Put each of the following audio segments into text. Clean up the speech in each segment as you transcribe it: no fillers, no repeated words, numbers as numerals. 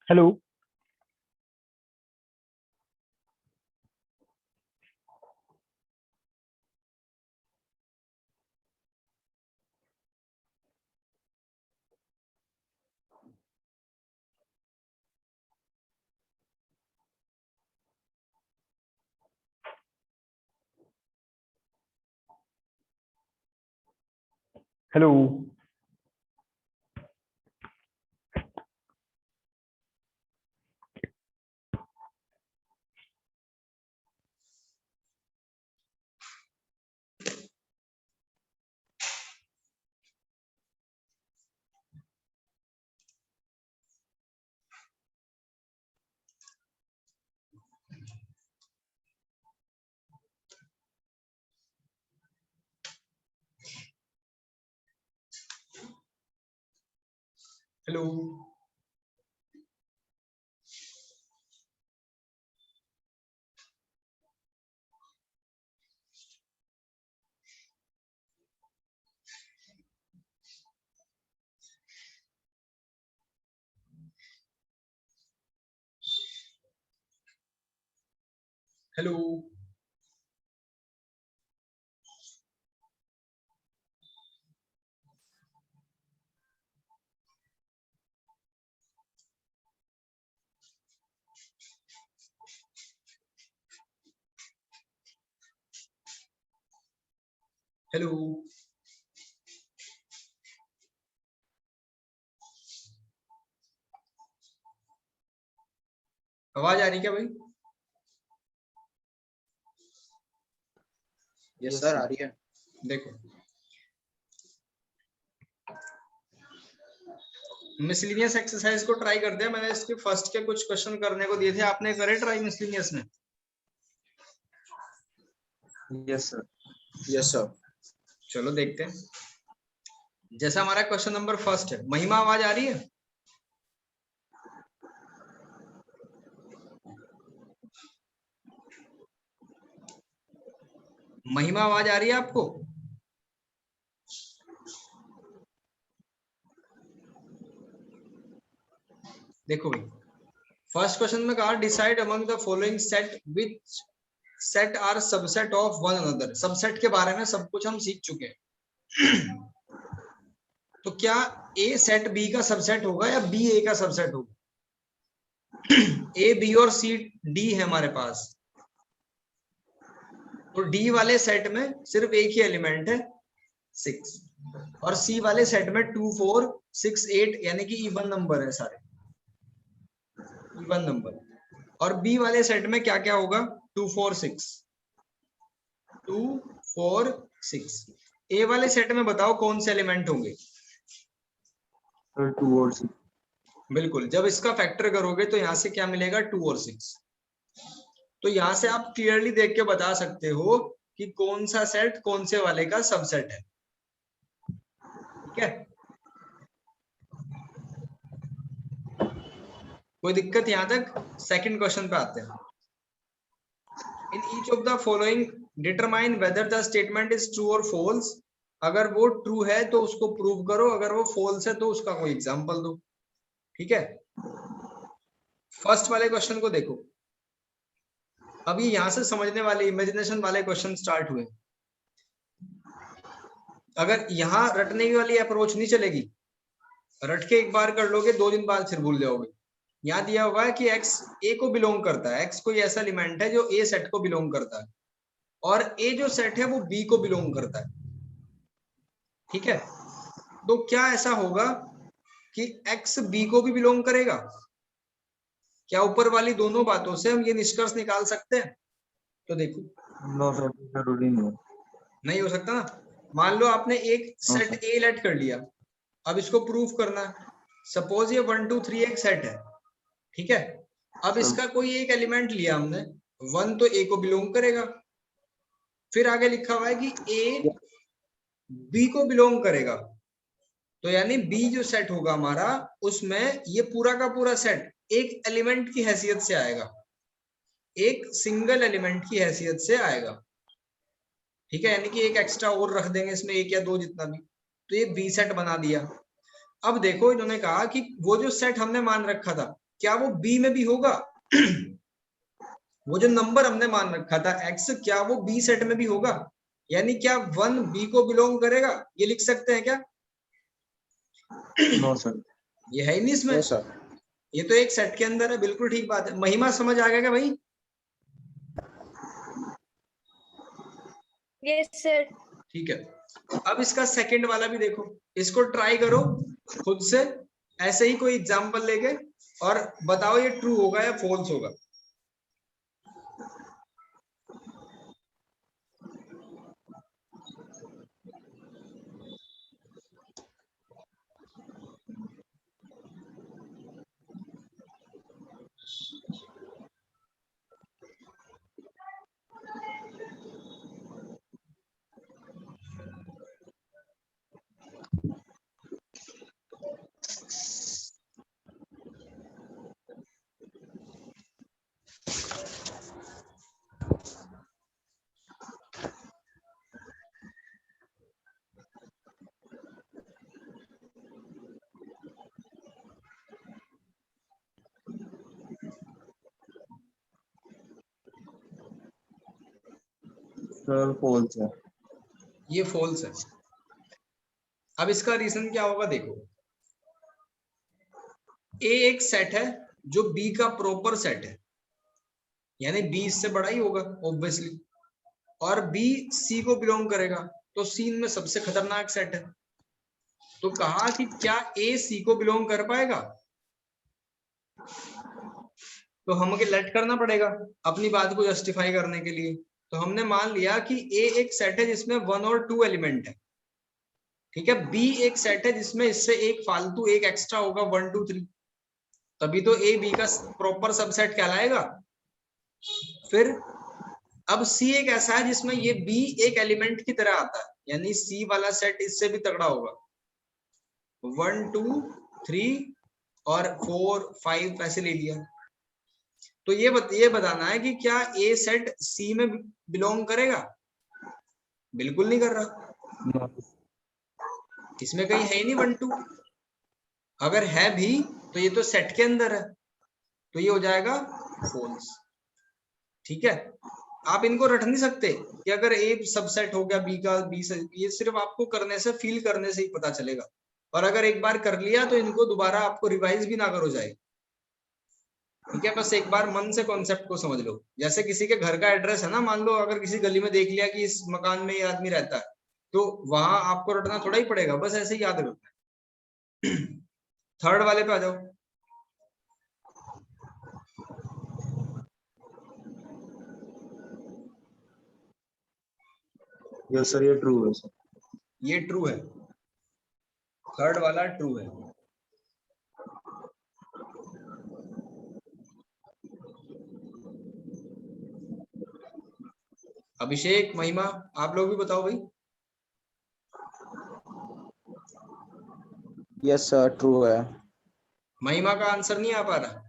Hello. Hello. Hello. Hello. Hello. आवाज आ रही क्या भाई? यस सर, आ रही है। देखो, मिसलिनियस एक्सरसाइज को ट्राई करते हैं। मैंने इसके फर्स्ट के कुछ क्वेश्चन करने को दिए थे, आपने करे ट्राई मिसलिनियस में? Yes sir. Yes sir. चलो देखते हैं। जैसा हमारा क्वेश्चन नंबर फर्स्ट है, महिमा आवाज आ रही है? महिमा आवाज आ रही है आपको? देखो भाई, फर्स्ट क्वेश्चन में कहा decide among the following set which set are subset of one another. Subset के बारे में सब कुछ हम सीख चुके हैं। तो क्या ए सेट बी का सबसेट होगा या बी ए का सबसेट होगा? ए बी और सी डी है हमारे पास, तो डी वाले सेट में सिर्फ एक ही एलिमेंट है 6, और सी वाले सेट में 2 4 6 8 यानी कि इवन नंबर है, सारे इवन नंबर। और बी वाले सेट में क्या क्या होगा? 2 4 6 2 4 6। ए वाले सेट में बताओ कौन से एलिमेंट होंगे? 2 और 6। बिल्कुल, जब इसका फैक्टर करोगे तो यहां से क्या मिलेगा? 2 और 6। तो यहां से आप क्लियरली देख के बता सकते हो कि कौन सा सेट कौन से वाले का सबसेट है। ठीक है, कोई दिक्कत यहां तक? सेकंड क्वेश्चन पे आते हैं। In each of the following determine whether the statement is true और फॉल्स। अगर वो ट्रू है तो उसको प्रूव करो, अगर वो फॉल्स है तो उसका कोई एग्जांपल दो। ठीक है, फर्स्ट वाले क्वेश्चन को देखो। अब ये यहां से समझने वाले इमेजिनेशन वाले क्वेश्चन स्टार्ट हुए। अगर यहां रटने वाली अप्रोच नहीं चलेगी, रट के एक बार कर लोगे, 2 दिन बाद फिर भूल जाओगे। यहाँ दिया हुआ है कि x a को बिलोंग करता है, x कोई ऐसा एलिमेंट है जो a सेट को बिलोंग करता है, और a जो सेट है वो b को बिलोंग करता है। ठीक है, तो क्या ऐसा होगा कि x b को भी बिलोंग करेगा? क्या ऊपर वाली दोनों बातों से हम ये निष्कर्ष निकाल सकते हैं? तो देखो, नो सर, जरूरी नहीं है। नहीं हो सकता ना। मान लो आपने एक सेट a लेट कर लिया, अब इसको प्रूफ करना है। सपोज ये 1 2 3 एक सेट है, ठीक है। अब इसका कोई एक एलिमेंट लिया हमने, 1 तो ए को बिलोंग करेगा। फिर आगे लिखा हुआ है कि ए बी को बिलोंग करेगा, तो यानी बी जो सेट होगा हमारा, उसमें ये पूरा का पूरा सेट एक एलिमेंट की हैसियत से आएगा, एक सिंगल एलिमेंट की हैसियत से आएगा। ठीक है, यानी कि एक एक्स्ट्रा और रख देंगे इसमें, 1 या 2 जितना भी, तो ये बी सेट बना दिया। अब देखो, इन्होंने कहा कि वो जो सेट हमने मान रखा था क्या वो बी में भी होगा? वो जो नंबर हमने मान रखा था x, क्या वो बी सेट में भी होगा? यानी क्या 1 बी को बिलोंग करेगा? ये लिख सकते हैं क्या? No sir. ये है ही नहीं इसमें। Yes sir. ये तो एक सेट के अंदर है, बिल्कुल ठीक बात है। महिमा समझ आ गया क्या भाई? Yes sir. ठीक है, अब इसका सेकंड वाला भी देखो, इसको ट्राई करो खुद से, ऐसे ही कोई एग्जांपल लेके, और बताओ ये ट्रू होगा या फॉल्स होगा। सर फॉल्स है। ये फॉल्स है। अब इसका रीजन क्या होगा देखो, ए एक सेट है जो बी का प्रॉपर सेट है, यानी बी इससे बड़ा ही होगा ऑब्वियसली, और बी सी को बिलोंग करेगा, तो सी में सबसे खतरनाक सेट है। तो कहा कि क्या ए सी को बिलोंग कर पाएगा? तो हमें लेट करना पड़ेगा अपनी बात को जस्टिफाई करने के लिए। तो हमने मान लिया कि ए एक सेट है जिसमें 1 और 2 एलिमेंट है, ठीक है। बी एक सेट है जिसमें इससे एक फालतू एक एक्स्ट्रा होगा 1 2 3, तभी तो ए बी का प्रॉपर सबसेट कहलाएगा। फिर अब सी एक ऐसा है जिसमें ये बी एक एलिमेंट की तरह आता है, यानी सी वाला सेट इससे भी तगड़ा होगा, 1 2 3 और 4 5 ऐसे ले लिया। तो ये बताना है कि क्या ए सेट सी में बिलोंग करेगा? बिल्कुल नहीं कर रहा, इसमें कहीं है ही नहीं 1 2। अगर है भी तो ये तो सेट के अंदर है, तो ये हो जाएगा फॉल्स। ठीक है, आप इनको रट नहीं सकते कि अगर ए सबसेट हो गया बी का बी से, ये सिर्फ आपको करने से, फील करने से ही पता चलेगा। और अगर एक बार कर लिया तो इनको दोबारा आपको रिवाइज भी ना करो जाए। ठीक है, बस एक बार मन से कॉन्सेप्ट को समझ लो। जैसे किसी के घर का एड्रेस है ना, मान लो अगर किसी गली में देख लिया कि इस मकान में ये आदमी रहता है, तो वहां आपको रटना थोड़ा ही पड़ेगा, बस ऐसे ही याद रखना है। थर्ड वाले पे आ जाओ। यस सर, ये ट्रू है सर। ये ट्रू है, थर्ड वाला ट्रू है। अभिषेक, महिमा, आप लोग भी बताओ भाई। यस सर, ट्रू है। महिमा का आंसर नहीं आ पा रहा।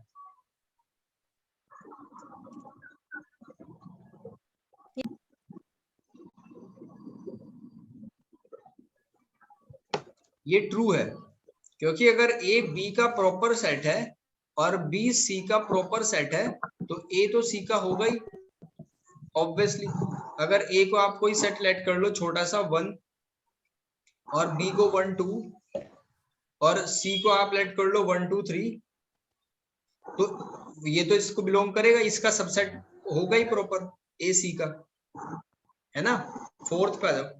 ये ट्रू है, क्योंकि अगर ए बी का प्रॉपर सेट है और बी सी का प्रॉपर सेट है, तो ए तो सी का होगा ही ऑब्वियसली। अगर ए को आप कोई सेट लेट कर लो छोटा सा 1, और बी को 1 2, और सी को आप लेट कर लो 1 2 3, तो ये तो इसको बिलोंग करेगा, इसका सबसेट होगा ही प्रॉपर ए सी का, है ना। फोर्थ पे आ जाओ।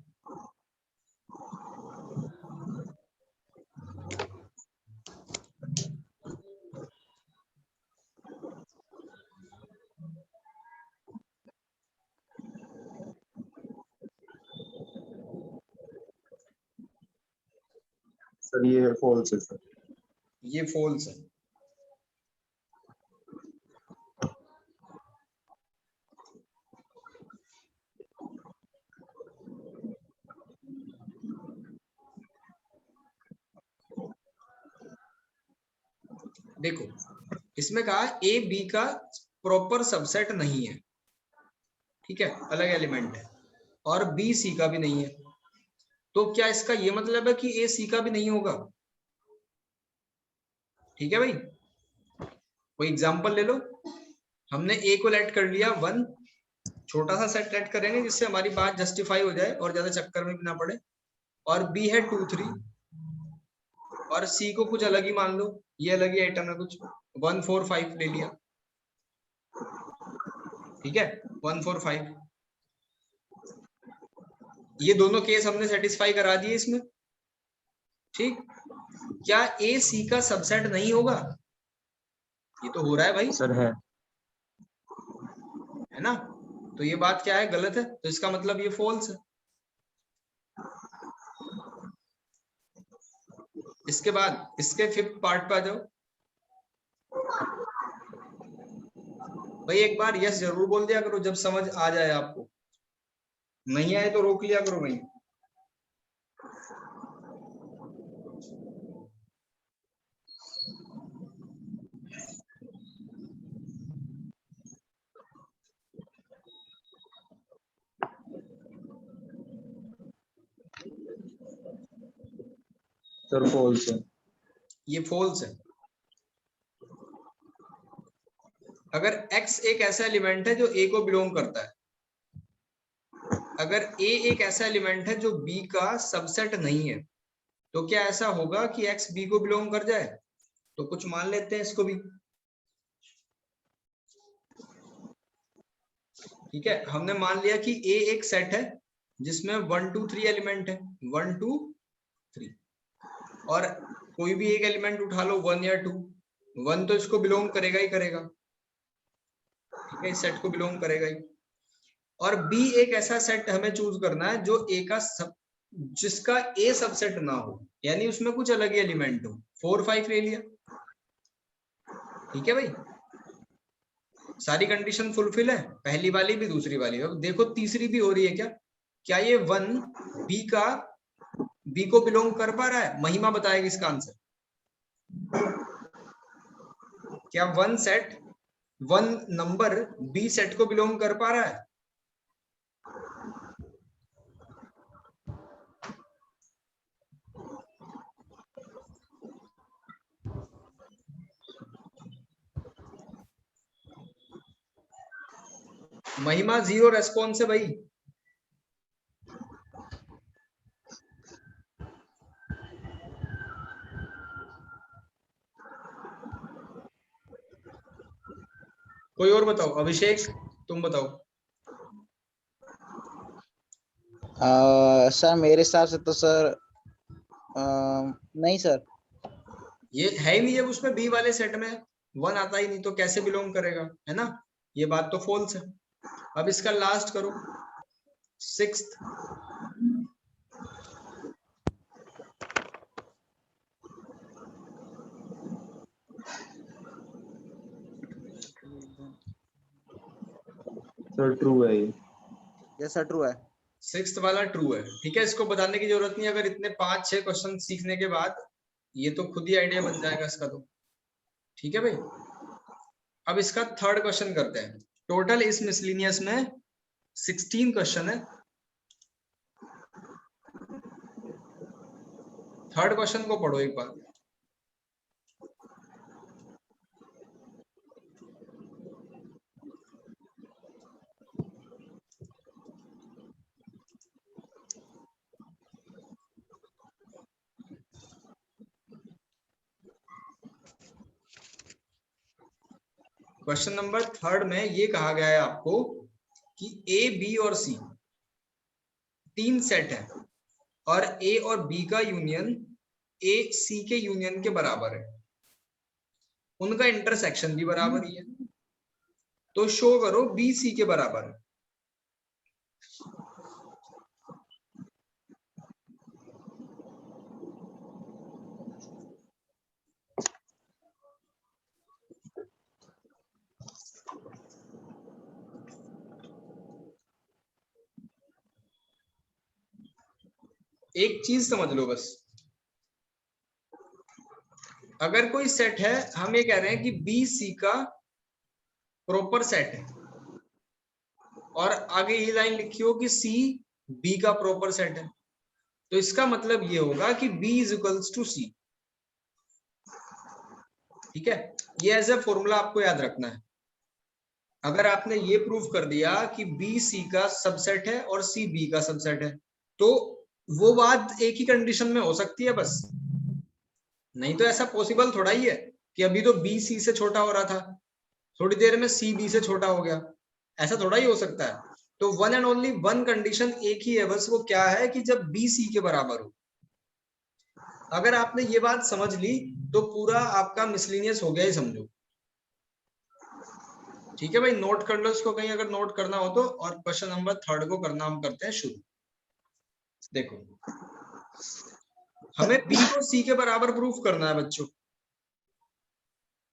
सर ये फॉल्स है सर। ये फॉल्स है। देखो, इसमें कहा ए बी का प्रॉपर सबसेट नहीं है, ठीक है, अलग एलिमेंट है, और बी सी का भी नहीं है। तो क्या इसका ये मतलब है कि ए सी का भी नहीं होगा? ठीक है भाई, कोई एग्जांपल ले लो। हमने ए को लेट कर लिया 1, छोटा सा सेट लेट करेंगे जिससे हमारी बात जस्टिफाई हो जाए और ज्यादा चक्कर में भी ना पड़े। और बी है 2 3, और सी को कुछ अलग ही मान लो, ये अलग ही आइटम है कुछ, 1 4 5 ले लिया। ठीक है, 1 4 5, ये दोनों केस हमने सेटिस्फाई करा दिए इसमें। ठीक, क्या ए सी का सबसेट नहीं होगा? ये तो हो रहा है भाई, सर है। है ना? तो ये बात क्या है, गलत है, तो इसका मतलब ये फॉल्स है। इसके बाद इसके फिफ्थ पार्ट पे आ जाओ भाई। एक बार यस जरूर बोल दिया करो जब समझ आ जाए आपको, नहीं आए तो रोक लिया करो भाई। सर फॉल्स है। ये फॉल्स है। अगर x एक ऐसा एलिमेंट है जो a को बिलोंग करता है, अगर a एक ऐसा एलिमेंट है जो b का सबसेट नहीं है, तो क्या ऐसा होगा कि x b को बिलोंग कर जाए? तो कुछ मान लेते हैं इसको भी। ठीक है, हमने मान लिया कि a एक सेट है जिसमें 1 2 3 एलिमेंट है, 1 2 3, और कोई भी एक एलिमेंट उठा लो 1 या 2, 1 तो इसको बिलोंग करेगा ही करेगा। ठीक है, इस सेट को बिलोंग करेगा ही। और बी एक ऐसा सेट हमें चूज करना है जो ए का जिसका ए सबसेट ना हो, यानी उसमें कुछ अलग ही एलिमेंट हो। 4 5 ले लिया। ठीक है भाई, सारी कंडीशन फुलफिल है, पहली वाली भी दूसरी वाली। अब देखो तीसरी भी हो रही है क्या? क्या ये 1 बी को बिलोंग कर पा रहा है? महिमा बताएगी इसका आंसर। क्या 1 नंबर बी सेट को बिलोंग कर पा रहा है? महिमा 0 रेस्पॉन्स है भाई। कोई और बताओ, अभिषेक तुम बताओ। सर मेरे हिसाब से तो सर नहीं सर। ये है ही नहीं, जब उसमें बी वाले सेट में 1 आता ही नहीं तो कैसे बिलोंग करेगा, है ना? ये बात तो फॉल्स है। अब इसका लास्ट करो, 6th। सर ट्रू है ये। यस सर ट्रू है। 6th वाला ट्रू है। ठीक है, इसको बताने की जरूरत नहीं, अगर इतने 5-6 क्वेश्चन सीखने के बाद ये तो खुद ही आइडिया बन जाएगा इसका तो। ठीक है भाई, अब इसका थर्ड क्वेश्चन करते हैं। टोटल इस मिसलिनियस में 16 क्वेश्चन है। थर्ड क्वेश्चन को पढ़ो एक बार। क्वेश्चन नंबर थर्ड में ये कहा गया है आपको कि ए बी और सी 3 सेट है, और ए और बी का यूनियन ए सी के यूनियन के बराबर है, उनका इंटरसेक्शन भी बराबर ही है, तो शो करो बी सी के बराबर है। एक चीज समझ लो बस, अगर कोई सेट है, हम ये कह रहे हैं कि बी सी का प्रॉपर सेट है, और आगे ये लाइन लिखी हो कि सी बी का प्रॉपर सेट है, तो इसका मतलब ये होगा कि B इज इक्वल्स टू सी। ठीक है, ये एज ए फॉर्मूला आपको याद रखना है। अगर आपने ये प्रूव कर दिया कि बी सी का सबसेट है और सी बी का सबसेट है, तो वो बात एक ही कंडीशन में हो सकती है बस, नहीं तो ऐसा पॉसिबल थोड़ा ही है कि अभी तो बी सी से छोटा हो रहा था, थोड़ी देर में सी बी से छोटा हो गया, ऐसा थोड़ा ही हो सकता है। तो one and only one condition एक ही है बस, वो क्या है कि जब बी सी के बराबर हो। अगर आपने ये बात समझ ली तो पूरा आपका मिसलिनियस हो गया ही समझो। ठीक है भाई, नोट कर लो इसको कहीं अगर नोट करना हो तो। और क्वेश्चन नंबर 3 को करना हम करते हैं शुरू। देखो, हमें बी को सी के बराबर प्रूफ करना है बच्चों,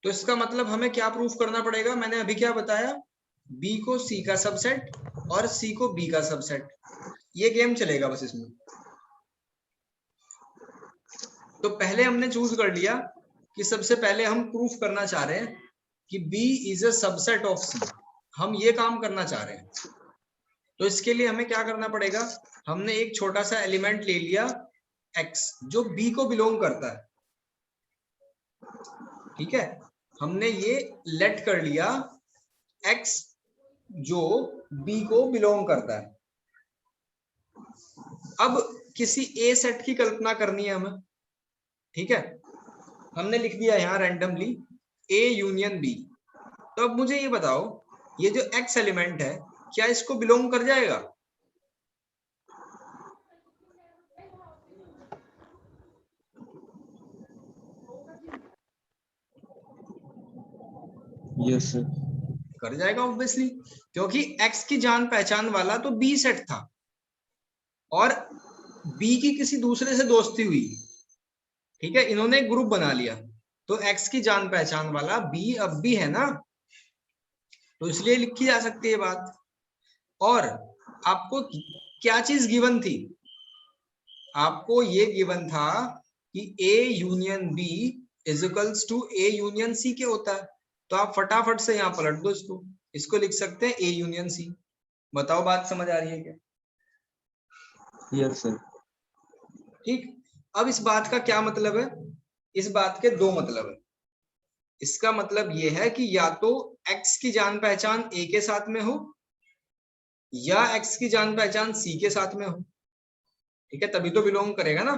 तो इसका मतलब हमें क्या प्रूफ करना पड़ेगा, मैंने अभी क्या बताया, बी को सी का सबसेट और सी को बी का सबसेट, ये गेम चलेगा बस इसमें। तो पहले हमने चूज कर लिया कि सबसे पहले हम प्रूफ करना चाह रहे हैं कि B is a subset of C, हम ये काम करना चाह रहे हैं। तो इसके लिए हमें क्या करना पड़ेगा, हमने एक छोटा सा एलिमेंट ले लिया X जो B को बिलोंग करता है। ठीक है, हमने ये लेट कर लिया X जो B को बिलोंग करता है। अब किसी A सेट की कल्पना करनी है हमें। ठीक है, हमने लिख दिया यहां रैंडमली A यूनियन B। तो अब मुझे ये बताओ, ये जो X एलिमेंट है क्या इसको बिलोंग कर जाएगा? Yes sir. कर जाएगा ऑब्वियसली, क्योंकि X की जान पहचान वाला तो B सेट था और B की किसी दूसरे से दोस्ती हुई। ठीक है, इन्होंने एक ग्रुप बना लिया, तो X की जान पहचान वाला B अब भी है ना, तो इसलिए लिखी जा सकती है बात। और आपको क्या चीज गिवन थी, आपको ये गिवन था कि A union B is equals to A union C के होता है। तो आप फटाफट से यहाँ पलट दो इसको, इसको लिख सकते हैं A यूनियन C। बताओ बात समझ आ रही है क्या? Yes sir. ठीक, अब इस बात का क्या मतलब है, इस बात के दो मतलब है। इसका मतलब ये है कि या तो X की जान पहचान A के साथ में हो या X की जान पहचान C के साथ में हो। ठीक है, तभी तो बिलोंग करेगा ना।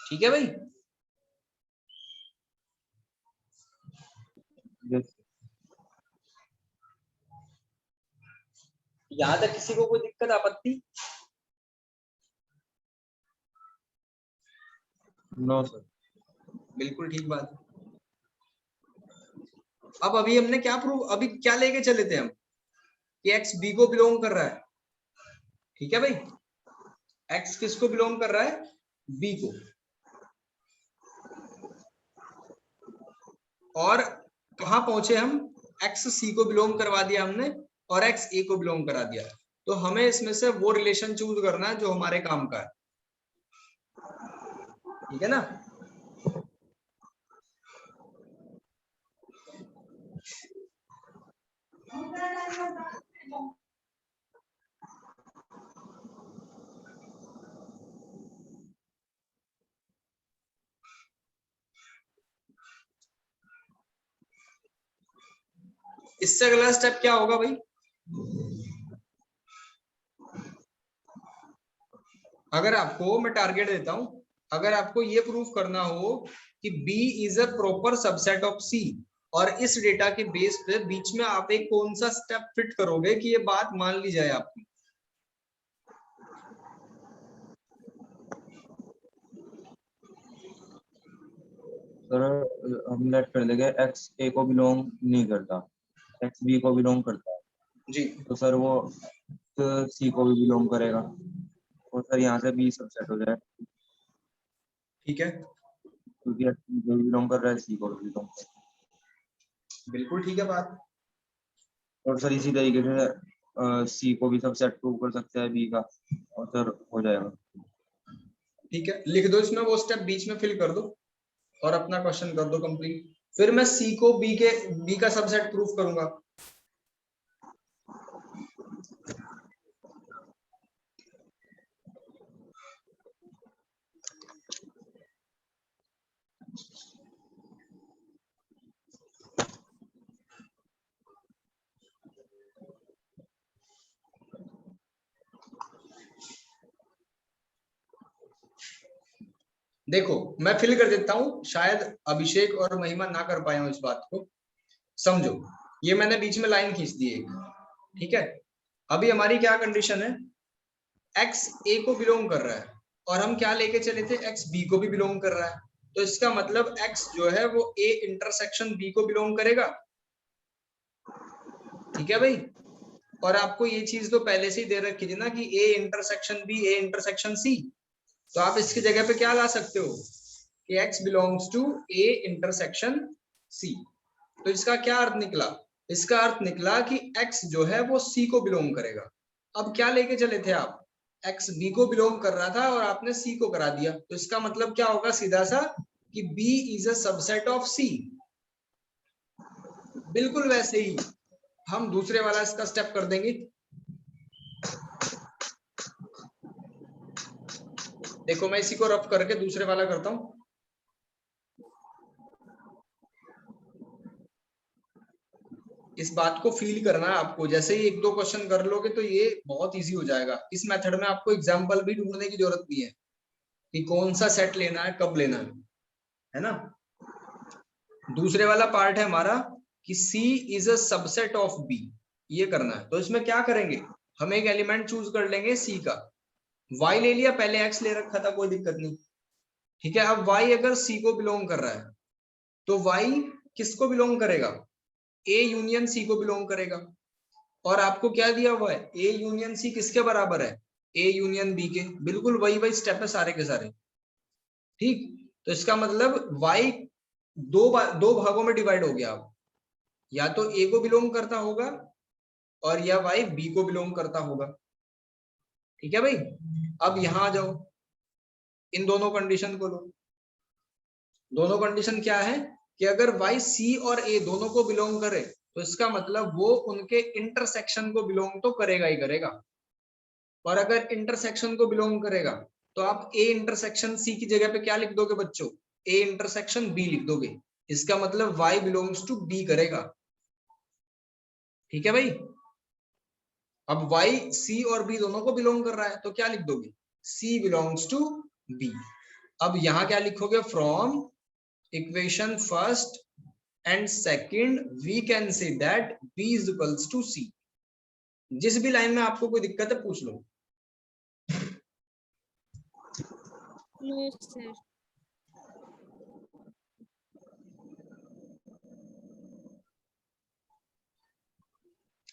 ठीक है भाई, यस। यहां तक किसी को कोई दिक्कत आपत्ति? No sir. बिल्कुल ठीक बात है। अब अभी हमने क्या प्रूव, अभी क्या लेके चले थे हम कि X B को बिलोंग कर रहा है। ठीक है भाई, X किसको बिलोंग कर रहा है, B को। और कहां पहुंचे हम, X C को बिलोंग करवा दिया हमने और X A को बिलोंग करा दिया। तो हमें इसमें से वो रिलेशन चूज करना है जो हमारे काम का है। ठीक है ना, इससे अगला स्टेप क्या होगा भाई, अगर आपको मैं टारगेट देता हूं, अगर आपको ये प्रूफ करना हो कि B is a proper subset of C, और इस डेटा के बेस पे बीच में आप एक कौन सा स्टेप फिट करोगे कि ये बात मान ली जाए आपकी? सर हम लेट कर देंगे एक्स ए को बिलोंग नहीं करता, एक्स बी को बिलोंग करता है। जी तो सर वो सी को भी बिलोंग करेगा, और सर यहाँ से बी सबसेट हो जाए, ठीक है, क्योंकि एक्स बी को भी बिलोंग कर रहा है, सी को भी बिलोंग कर रहा बिल्कुल ठीक है बात। है। और सर इसी तरीके से सी को भी सबसेट प्रूव कर सकते हैं बी का, और सर हो जाएगा। ठीक है, लिख दो इसमें वो स्टेप बीच में फिल कर दो और अपना क्वेश्चन कर दो कंप्लीट। फिर मैं C को B का सबसेट प्रूफ करूंगा। देखो मैं फिल कर देता हूँ, शायद अभिषेक और महिमा ना कर पाए हो इस बात को। समझो, ये मैंने बीच में लाइन खींच दी एक, ठीक है। अभी हमारी क्या कंडीशन है, एक्स ए को बिलोंग कर रहा है और हम क्या लेके चले थे, एक्स बी को भी बिलोंग कर रहा है। तो इसका मतलब एक्स जो है वो ए इंटरसेक्शन बी को बिलोंग करेगा, ठीक है भाई। और आपको ये चीज तो पहले से ही दे रखी थी ना कि A intersection B, A intersection C. तो आप इसकी जगह पे क्या ला सकते हो कि x belongs to a intersection c। तो इसका क्या अर्थ निकला, इसका अर्थ निकला कि x जो है वो c को बिलोंग करेगा। अब क्या लेके चले थे आप, x b को बिलोंग कर रहा था और आपने c को करा दिया, तो इसका मतलब क्या होगा सीधा सा कि b is a subset of c। बिल्कुल वैसे ही हम दूसरे वाला इसका स्टेप कर देंगे। देखो मैं इसी को रफ करके दूसरे वाला करता हूं। इस बात को फील करना है आपको, जैसे ही एक दो क्वेश्चन कर लोगे तो ये बहुत इजी हो जाएगा। इस मेथड में आपको एग्जांपल भी ढूंढने की जरूरत नहीं है कि कौन सा सेट लेना है, कब लेना है ना। दूसरे वाला पार्ट है हमारा कि C is a subset of B, ये करना है। तो इसमें क्या करेंगे, हम एक एलिमेंट चूज कर लेंगे C का। Y ले लिया, पहले X ले रखा था, कोई दिक्कत नहीं, ठीक है। अब Y अगर C को बिलोंग कर रहा है तो Y किसको बिलोंग करेगा, A यूनियन C को बिलोंग करेगा। और आपको क्या दिया हुआ है, ए यूनियन सी किसके बराबर है, ए यूनियन बी के। बिल्कुल वही स्टेप है सारे के सारे, ठीक। तो इसका मतलब y दो भागों में डिवाइड हो गया। अब या तो ए को बिलोंग करता होगा और या y बी को बिलोंग करता होगा, ठीक है भाई। अब यहां आ जाओ, इन दोनों कंडीशन को लो। दोनों कंडीशन क्या है कि अगर y c और a दोनों को बिलोंग करे तो इसका मतलब वो उनके इंटरसेक्शन को बिलोंग तो करेगा ही करेगा। और अगर इंटरसेक्शन को बिलोंग करेगा तो आप ए इंटरसेक्शन सी की जगह पे क्या लिख दोगे बच्चों, ए इंटरसेक्शन बी लिख दोगे। इसका मतलब y बिलोंग्स टू बी करेगा, ठीक है भाई। अब y c और b दोनों को बिलोंग कर रहा है तो क्या लिख दोगे, c बिलोंग्स टू b। अब यहां क्या लिखोगे, from equation first and second we can say that b is equals to c। जिस भी लाइन में आपको कोई दिक्कत है पूछ लो। No sir.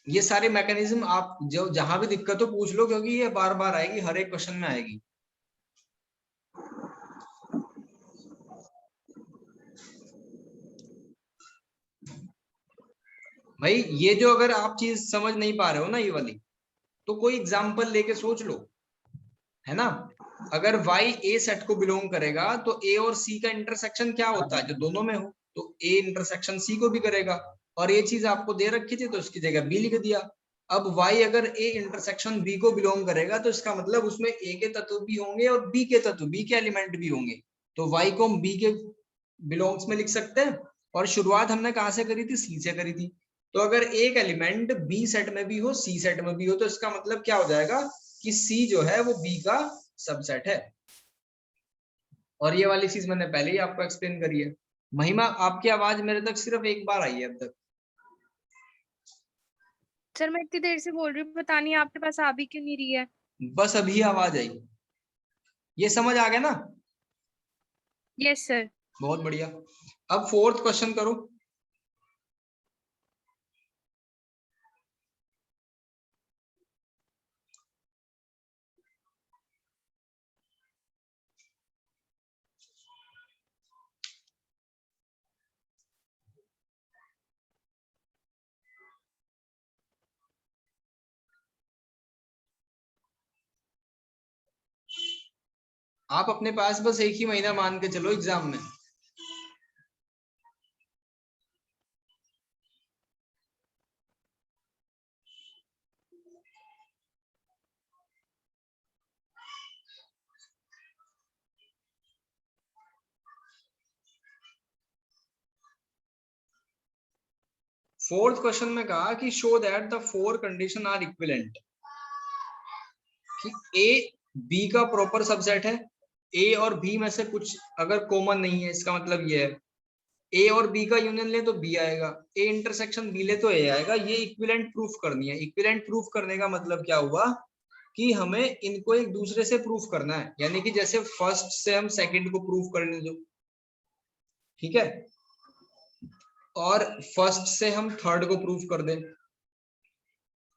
ये सारे मैकेनिज्म आप जो जहां भी दिक्कत हो पूछ लो, क्योंकि ये बार बार आएगी, हर एक क्वेश्चन में आएगी। भाई ये जो अगर आप चीज समझ नहीं पा रहे हो ना ये वाली, तो कोई एग्जांपल लेके सोच लो, है ना। अगर y a सेट को बिलोंग करेगा तो a और c का इंटरसेक्शन क्या होता है, जो दोनों में हो, तो a इंटरसेक्शन c को भी करेगा। और ये चीज आपको दे रखी थी तो उसकी जगह b लिख दिया। अब y अगर a इंटरसेक्शन b को बिलोंग करेगा तो इसका मतलब उसमें a के तत्व भी होंगे और b के तत्व, b के एलिमेंट भी होंगे। तो y को हम b के बिलोंग्स में लिख सकते हैं। और शुरुआत हमने कहां से करी थी, c से करी थी। तो अगर एक एलिमेंट b सेट में भी हो, c सेट में भी हो, तो इसका मतलब क्या हो जाएगा कि c जो है वो b का सबसेट है। और ये वाली चीज मैंने पहले ही आपको एक्सप्लेन करी है। महिमा आपकी आवाज मेरे तक सिर्फ एक बार आई है अब तक। सर मैं इतनी देर से बोल रही हूँ, पता नहीं आपके पास आ भी क्यों नहीं रही है। बस अभी आवाज आई, ये समझ आ गया ना। Yes sir. बहुत बढ़िया। अब फोर्थ क्वेश्चन करो। आप अपने पास बस एक ही महीना मान के चलो एग्जाम में। फोर्थ क्वेश्चन में कहा कि show that the four condition are equivalent, कि ए बी का प्रॉपर सबसेट है, ए और बी में से कुछ अगर कॉमन नहीं है, इसका मतलब ये है ए और बी का यूनियन ले तो बी आएगा, ए इंटरसेक्शन बी ले तो ए आएगा। ये इक्विवेलेंट प्रूफ करनी है। इक्विवेलेंट प्रूफ करने का मतलब क्या हुआ कि हमें इनको एक दूसरे से प्रूफ करना है, यानी कि जैसे फर्स्ट से हम सेकंड को प्रूफ करने दो, ठीक है, और फर्स्ट से हम थर्ड को प्रूफ कर दें,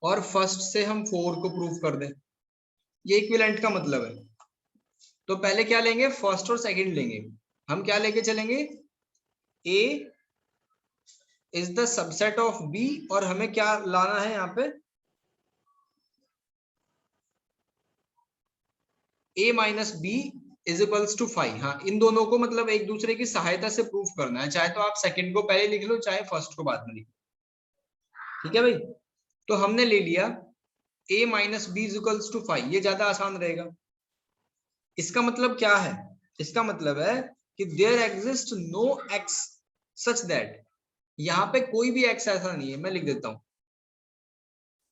और फर्स्ट से हम फोर को प्रूफ कर दें। ये इक्विवेलेंट का मतलब है। तो पहले क्या लेंगे, फर्स्ट और सेकंड लेंगे। हम क्या लेके चलेंगे, A is the subset of B, और हमें क्या लाना है यहाँ पे, a minus B is equals to 5। हाँ, इन दोनों को मतलब एक दूसरे की सहायता से प्रूफ करना है। चाहे तो आप सेकंड को पहले लिख लो, चाहे फर्स्ट को बाद में लिख लो, ठीक है भाई। तो हमने ले लिया a minus B is equals to 5, ये ज्यादा आसान रहेगा। इसका मतलब क्या है, इसका मतलब है कि there exist no x such that, यहाँ पे कोई भी x ऐसा नहीं है। मैं लिख देता हूं,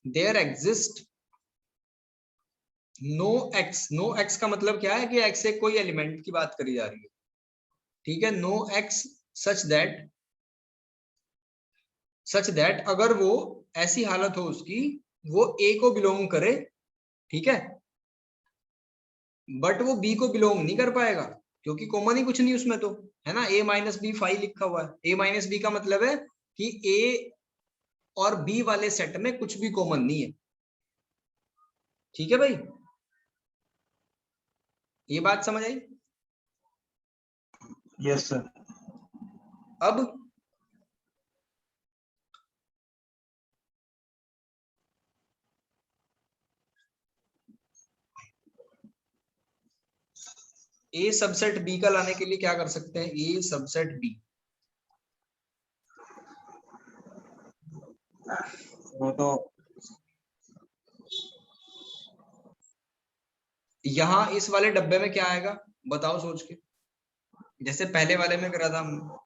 there exist no x। No x का मतलब क्या है कि x से कोई एलिमेंट की बात करी जा रही है, ठीक है। नो x सच दैट अगर वो ऐसी हालत हो उसकी, वो a को बिलोंग करे, ठीक है, बट वो b को बिलोंग नहीं कर पाएगा, क्योंकि कॉमन ही कुछ नहीं उसमें तो, है ना। a माइनस बी 5 लिखा हुआ है। a माइनस बी का मतलब है कि a और b वाले सेट में कुछ भी कॉमन नहीं है, ठीक है भाई। ये बात समझ आई? Yes sir. अब ए सबसेट बी का लाने के लिए क्या कर सकते हैं, ए सबसेट बी, वो तो यहां इस वाले डब्बे में क्या आएगा बताओ सोच के, जैसे पहले वाले में करा था हमने।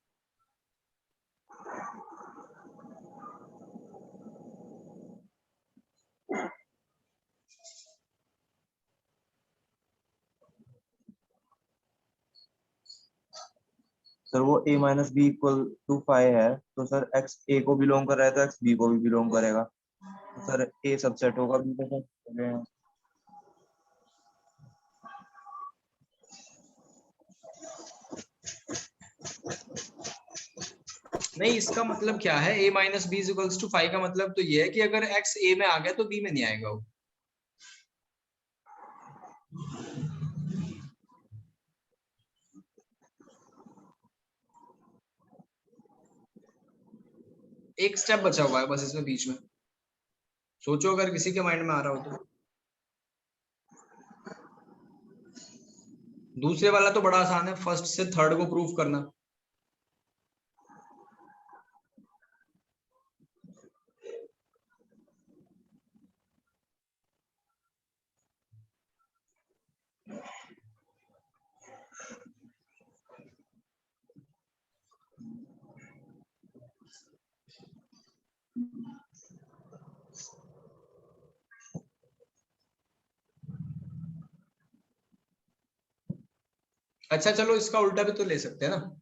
सर वो a minus B equal to 5 है, तो सर x a को बिलोंग कर रहा है तो x b को भी बिलोंग करेगा, तो सर a सबसेट होगा b का। सर नहीं, इसका मतलब क्या है, a minus B equals to 5 का मतलब तो ये है कि अगर x a में आ गया तो b में नहीं आएगा वो। एक स्टेप बचा हुआ है बस इसमें बीच में, सोचो अगर किसी के माइंड में आ रहा हो तो। दूसरे वाला तो बड़ा आसान है, फर्स्ट से थर्ड को प्रूफ करना। अच्छा चलो, इसका उल्टा भी तो ले सकते हैं ना।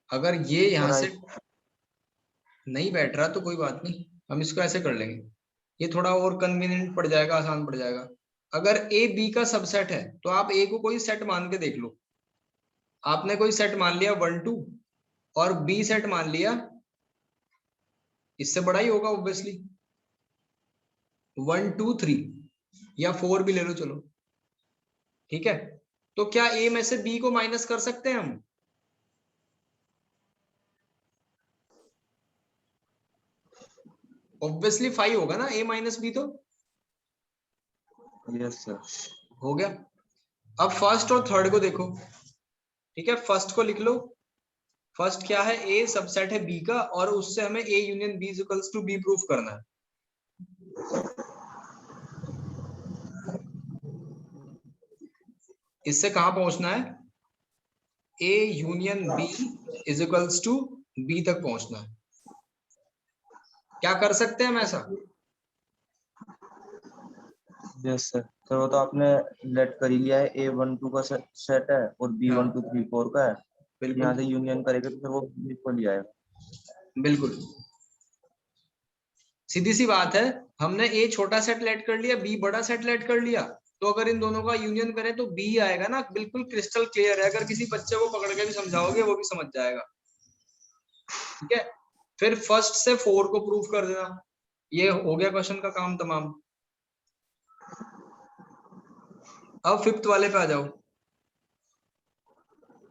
अगर ये यहां से नहीं बैठ रहा तो कोई बात नहीं, हम इसको ऐसे कर लेंगे, ये थोड़ा और कन्वीनियंट पड़ जाएगा, आसान पड़ जाएगा। अगर ए बी का सबसेट है तो आप ए को कोई सेट मान के देख लो। आपने कोई सेट मान लिया 1 2, और बी सेट मान लिया, इससे बड़ा ही होगा ऑब्वियसली, 1 2 3, या 4 भी ले लो चलो, ठीक है। तो क्या ए में से बी को माइनस कर सकते हैं हम? ऑब्वियसली 5 होगा ना, ए माइनस बी तो। Yes sir. हो गया। अब फर्स्ट और थर्ड को देखो, ठीक है, फर्स्ट को लिख लो। फर्स्ट क्या है, ए सबसेट है बी का, और उससे हमें A union B equals to B proof करना है। इससे कहां पहुंचना है, A union B is equals to B तक पहुंचना है। क्या कर सकते हैं हम ऐसा? Yes sir. सर वो तो आपने लेट कर ही लिया है, A12 का सेट है और B12 3 4 का है। यहाँ से बिल्कुल यूनियन करेंगे तो फिर वो इक्वल ही आएगा। बिल्कुल, सीधी सी बात है। हमने ए छोटा सेट लेट कर लिया, बी बड़ा सेट लेट कर लिया, तो अगर इन दोनों का यूनियन करें तो बी आएगा ना, बिल्कुल क्रिस्टल क्लियर है। अगर किसी बच्चे को पकड़ के भी समझाओगे वो भी समझ जाएगा। ठीक है, फिर फर्स्ट से 4 को प्रूव कर देना, ये हो गया क्वेश्चन का काम तमाम। अब फिफ्थ वाले पे आ जाओ,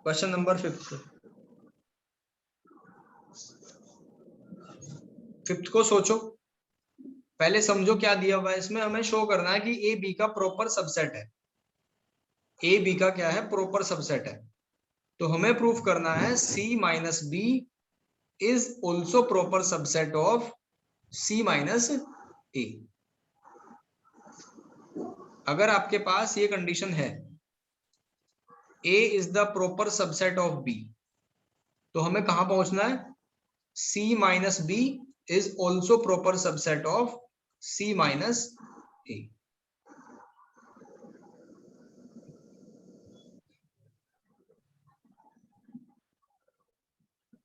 क्वेश्चन नंबर फिफ्थ को सोचो, पहले समझो क्या दिया हुआ है इसमें। हमें शो करना है कि ए बी का प्रॉपर सबसेट है। ए बी का क्या है, प्रॉपर सबसेट है। तो हमें प्रूफ करना है C minus B is also proper subset of C minus A. अगर आपके पास ये कंडीशन है, A is the proper subset of B, तो हमें कहां पहुंचना है, C minus B is also proper subset of C minus A.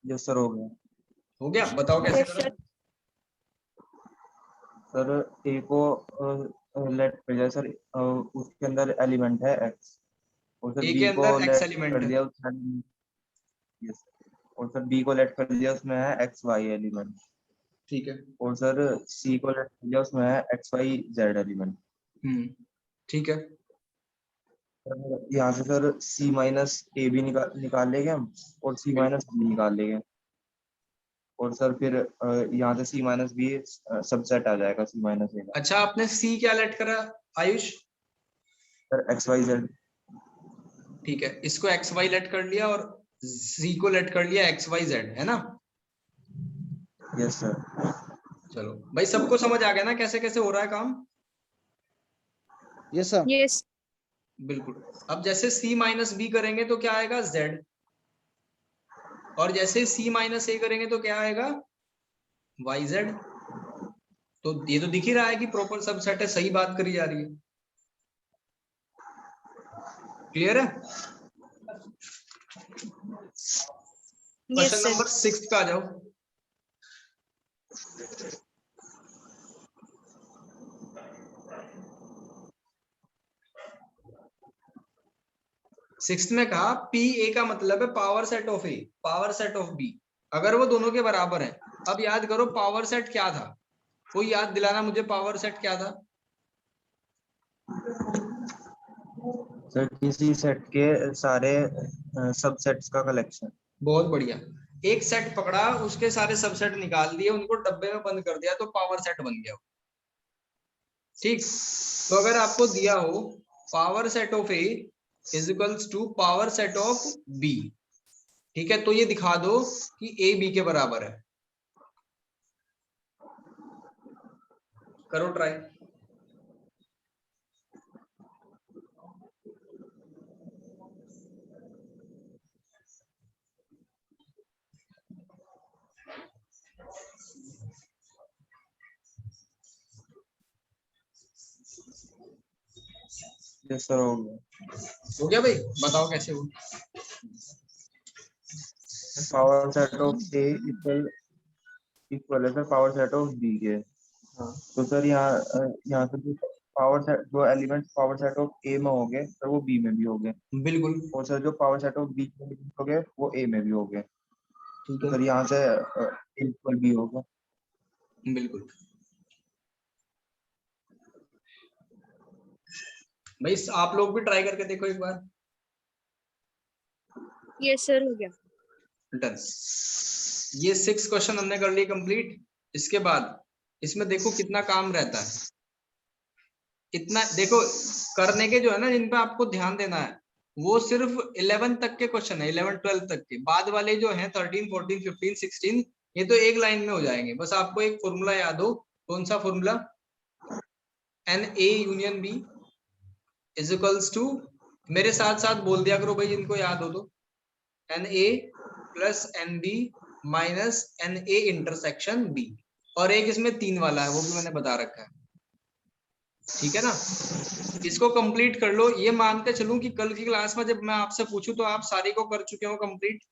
Yes sir, हो गया। हो गया, बताओ कैसे Yes, करें। sir. सर ए को लेट कर दिया सर, उसके अंदर एलिमेंट है एक्स, और सर ए के बी को अंदर एक्स लेट एलिमेंट कर है। दिया उसमें, यस, और सर बी को लेट कर दिया उसमें है एक्स वाई एलिमेंट, ठीक है, और सर सी को लेट कर दिया उसमें है एक्स वाई जेड एलिमेंट। ठीक है। यहाँ से सर सी माइनस ए भी निकाल लेंगे हम, और सी माइनस बी निकाल लेंगे, और सर फिर यहाँ से सी माइनस बी सबसेट आ जाएगा सी माइनस ए का। अच्छा, आपने सी क्या लेट करा Ayush? Sir X Y Z. ठीक है, इसको एक्स वाई लेट कर लिया और सी को लेट कर लिया एक्स वाई जेड, है ना? Yes sir. चलो भाई, सबको समझ आ गया ना कैसे कैसे हो रहा है काम? Yes, sir. Yes. बिल्कुल। अब जैसे सी माइनस बी करेंगे तो क्या आएगा, जेड, और जैसे सी माइनस ए करेंगे तो क्या आएगा, वाई जेड। तो ये तो दिख ही रहा है कि प्रॉपर सबसेट है, सही बात करी जा रही है। क्लियर है? Yes, question sir. नंबर 6 का आ जाओ। सिक्स्थ में कहा पी ए का मतलब है power set of A, power set of B, अगर वो दोनों के बराबर है। अब याद करो पावर सेट क्या था, कोई याद दिलाना मुझे, पावर सेट क्या था? सर किसी सेट के सारे सबसेट्स का कलेक्शन। बहुत बढ़िया, एक सेट पकड़ा, उसके सारे सबसेट निकाल दिए, उनको डब्बे में बंद कर दिया, तो पावर सेट बन गया। ठीक, तो अगर आपको दिया हो power set of A is equals to power set of B, ठीक है, तो ये दिखा दो कि ए बी के बराबर है। करो ट्राई। यस सर, हो गया। हो गया भाई, बताओ कैसे हो। Power set of A equal equal है sir power set of B के। तो सर यहाँ से जो पावर सेट, जो elements power set of A में हो गए सर वो बी में भी हो गए, बिल्कुल और सर जो पावर सेट ऑफ बी में हो गए वो ए में भी हो गए। ठीक तो है, सर यहाँ से इक्वल बी होगा। बिल्कुल भाई, आप लोग भी ट्राई करके देखो एक बार। Yes, sir. हो गया. डन, ये 6 क्वेश्चन हमने कर लिए कंप्लीट। इसके बाद इसमें देखो कितना काम रहता है, इतना देखो करने के जो है ना, जिन पे आपको ध्यान देना है, वो सिर्फ 11 तक के क्वेश्चन है, 11 12 तक के। बाद वाले जो हैं 13 14 15 16, ये तो एक लाइन में हो जाएंगे। बस आपको एक फॉर्मूला याद हो, कौन सा formula, n A union B is equals to, मेरे साथ साथ बोल दिया करो भाई जिनको याद हो तो, n A plus n B minus n A intersection B. और एक इसमें 3 वाला है, वो भी मैंने बता रखा है। ठीक है ना, इसको कंप्लीट कर लो। ये मानते चलूं कि कल की क्लास में जब मैं आपसे पूछूं तो आप सारी को कर चुके हो कंप्लीट।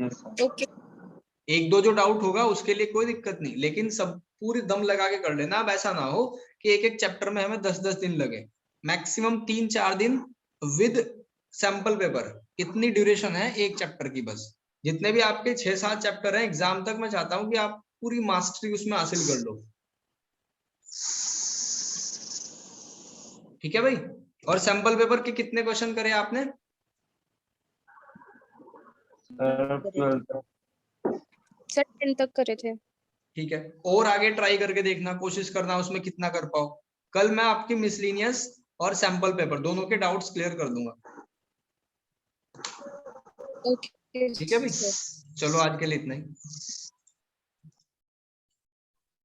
Yes sir. ओके। एक दो जो डाउट होगा उसके लिए कोई दिक्कत नहीं, लेकिन सब पूरी दम लगा के कर लेना। अब ऐसा ना हो कि एक एक चैप्टर में हमें 10-10 दिन लगे, मैक्सिमम 3-4 दिन विद सैंपल पेपर। इतनी ड्यूरेशन है एक चैप्टर की बस। जितने भी आपके 6-7 चैप्टर हैं एग्जाम तक, मैं चाहता हूँ कि आप पूरी मास्टरी उसमें हासिल कर लो। ठीक है भाई। और सैंपल पेपर के कितने क्वेश्चन करे आपने? सर 12 सर 10 तक करे थे। ठीक है, और आगे ट्राई करके देखना, कोशिश करना उसमें कितना कर पाओ। कल मैं आपकी मिसलिनियस और सैंपल पेपर दोनों के डाउट्स क्लियर कर दूंगा। ओके ठीक है भाई, सर। चलो आज के लिए इतना ही।